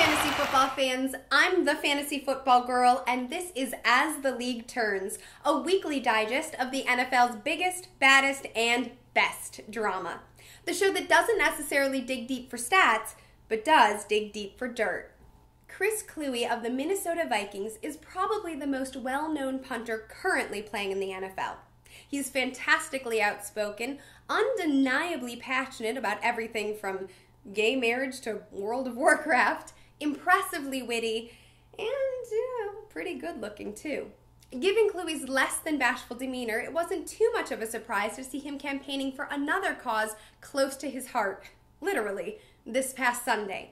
fantasy football fans. I'm the Fantasy Football Girl, and this is As the League Turns, a weekly digest of the NFL's biggest, baddest, and best drama. The show that doesn't necessarily dig deep for stats, but does dig deep for dirt. Chris Kluwe of the Minnesota Vikings is probably the most well-known punter currently playing in the NFL. He's fantastically outspoken, undeniably passionate about everything from gay marriage to World of Warcraft, impressively witty, and pretty good looking too. Given Kluwe's less than bashful demeanor, it wasn't too much of a surprise to see him campaigning for another cause close to his heart, literally, this past Sunday.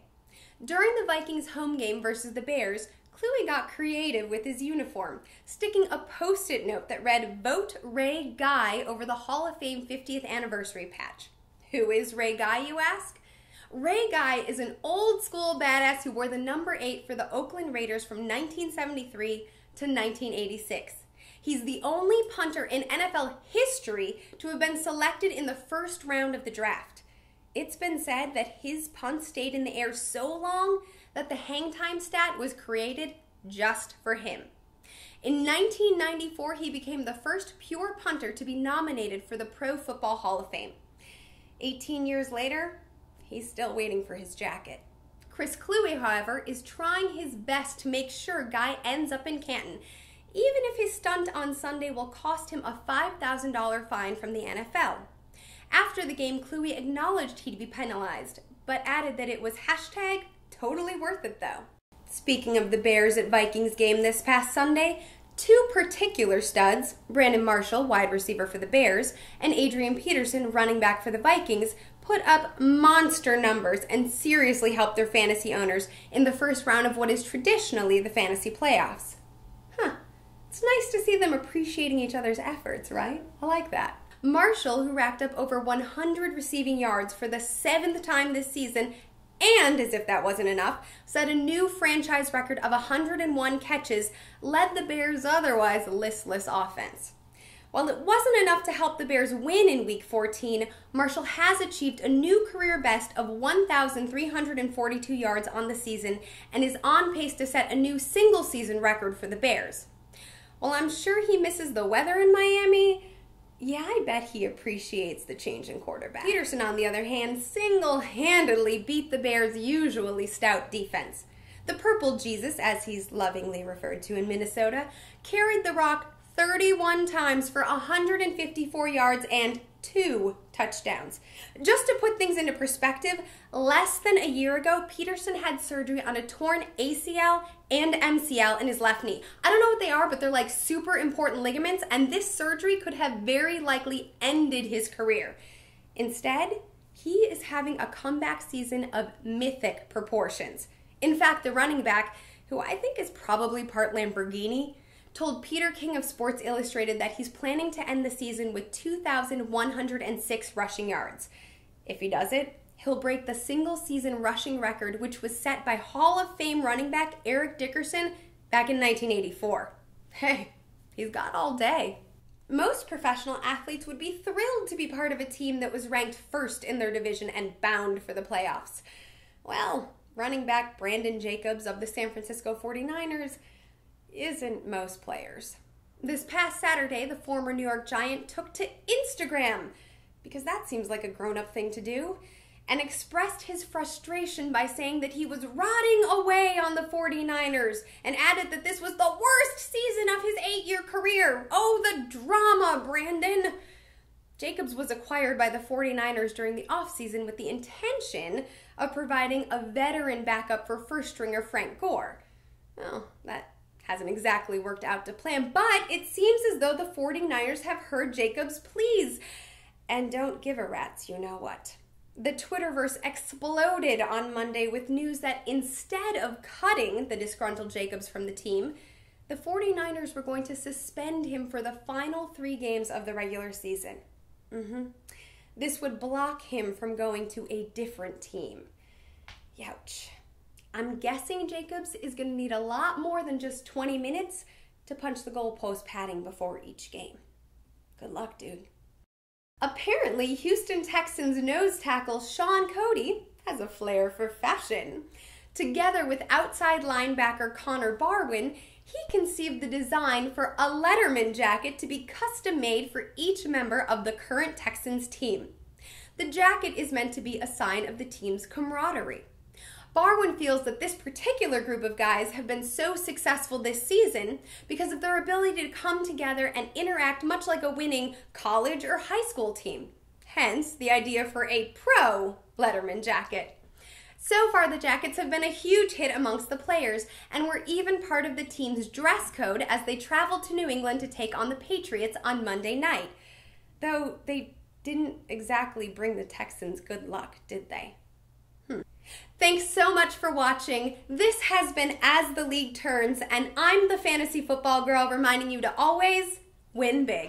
During the Vikings home game versus the Bears, Kluwe got creative with his uniform, sticking a post-it note that read, "Vote Ray Guy" over the Hall of Fame 50th anniversary patch. Who is Ray Guy, you ask? Ray Guy is an old-school badass who wore the number 8 for the Oakland Raiders from 1973 to 1986. He's the only punter in NFL history to have been selected in the first round of the draft. It's been said that his punt stayed in the air so long that the hang time stat was created just for him. In 1994, he became the first pure punter to be nominated for the Pro Football Hall of Fame. 18 years later, he's still waiting for his jacket. Chris Kluwe, however, is trying his best to make sure Guy ends up in Canton, even if his stunt on Sunday will cost him a $5,000 fine from the NFL. After the game, Kluwe acknowledged he'd be penalized, but added that it was #totally worth it though. Speaking of the Bears at Vikings game this past Sunday, two particular studs, Brandon Marshall, wide receiver for the Bears, and Adrian Peterson, running back for the Vikings, put up monster numbers and seriously helped their fantasy owners in the first round of what is traditionally the fantasy playoffs. It's nice to see them appreciating each other's efforts, right? I like that. Marshall, who racked up over 100 receiving yards for the 7th time this season, and, as if that wasn't enough, set a new franchise record of 101 catches, led the Bears' otherwise listless offense. While it wasn't enough to help the Bears win in Week 14, Marshall has achieved a new career best of 1,342 yards on the season and is on pace to set a new single-season record for the Bears. While I'm sure he misses the weather in Miami, I bet he appreciates the change in quarterback. Peterson, on the other hand, single-handedly beat the Bears' usually stout defense. The Purple Jesus, as he's lovingly referred to in Minnesota, carried the rock 31 times for 154 yards and 2 touchdowns. Just to put things into perspective, less than a year ago, Peterson had surgery on a torn ACL and MCL in his left knee. I don't know what they are, but they're like super important ligaments, and this surgery could have very likely ended his career. Instead, he is having a comeback season of mythic proportions. In fact, the running back, who I think is probably part Lamborghini, told Peter King of Sports Illustrated that he's planning to end the season with 2,106 rushing yards. If he does it, he'll break the single-season rushing record, which was set by Hall of Fame running back Eric Dickerson back in 1984. Hey, he's got all day. Most professional athletes would be thrilled to be part of a team that was ranked first in their division and bound for the playoffs. Well, running back Brandon Jacobs of the San Francisco 49ers isn't most players. This past Saturday, the former New York Giant took to Instagram, because that seems like a grown-up thing to do, and expressed his frustration by saying that he was rotting away on the 49ers, and added that this was the worst season of his 8-year career. Oh, the drama, Brandon! Jacobs was acquired by the 49ers during the offseason with the intention of providing a veteran backup for first-stringer Frank Gore. Well, that hasn't exactly worked out to plan, but it seems as though the 49ers have heard Jacobs' pleas and don't give a rat's you-know-what. The Twitterverse exploded on Monday with news that instead of cutting the disgruntled Jacobs from the team, the 49ers were going to suspend him for the final 3 games of the regular season. This would block him from going to a different team. Youch. I'm guessing Jacobs is going to need a lot more than just 20 minutes to punch the goalpost padding before each game. Good luck, dude. Apparently, Houston Texans nose tackle Sean Cody has a flair for fashion. Together with outside linebacker Connor Barwin, he conceived the design for a Letterman jacket to be custom made for each member of the current Texans team. The jacket is meant to be a sign of the team's camaraderie. Barwin feels that this particular group of guys have been so successful this season because of their ability to come together and interact much like a winning college or high school team. Hence, the idea for a pro Letterman jacket. So far, the jackets have been a huge hit amongst the players and were even part of the team's dress code as they traveled to New England to take on the Patriots on Monday night. Though they didn't exactly bring the Texans good luck, did they? Thanks so much for watching. This has been As the League Turns, and I'm the Fantasy Football Girl reminding you to always win big.